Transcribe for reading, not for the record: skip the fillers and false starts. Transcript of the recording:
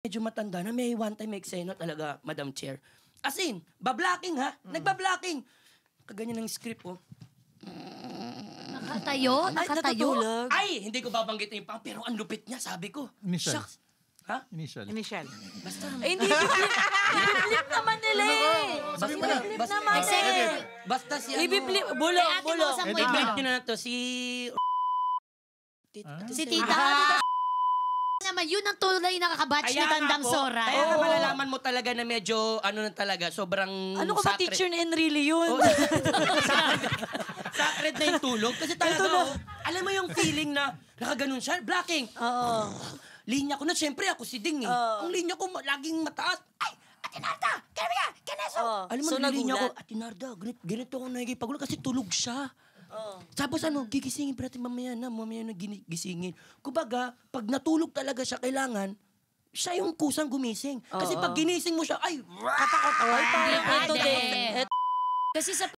medyo matanda na may one time eksena talaga, Madam Chair. As in, bablocking ha? Nagbablocking. Kaganyan ng script oh. Nakatayo? Nakatayo? Ay, hindi ko babanggitin yung pang, pero ang lupit niya, sabi ko. Initial. Shucks. Ha? Initial. Basta. Hindi, i-flip naman nila eh. Basta, I-flip basta, naman eh. basta si ano. I-flip, bulong, Ate bulong. Mosang mo I-flip ito. nyo na to, si... Si Tita. Naman, yun ang tunay nakakabatch ni Tandang Sora. Kaya nga malalaman mo talaga na medyo, ano na talaga, sobrang... Ano ka ba, teacher na Enrile yun? Sacred na yung tulog. Kasi talaga, alam mo yung feeling na nakaganon siya, blocking. Oo. Linya ko na, siyempre ako si Ding eh. Ang linya ko laging mataas. Ay, Atinarda! Kaya Kaneso! Alam mo, So, nilinya ko, nagulat. Atinarda, ganito ako nakikipagulo kasi tulog siya. Tapos ano, gigisingin pa natin mamaya na gisingin. Kumbaga, pag natulog talaga siya, kailangan, siya yung kusang gumising. Kasi pag ginising mo siya, ay, Ay, parang ito Hindi. din. Kasi sa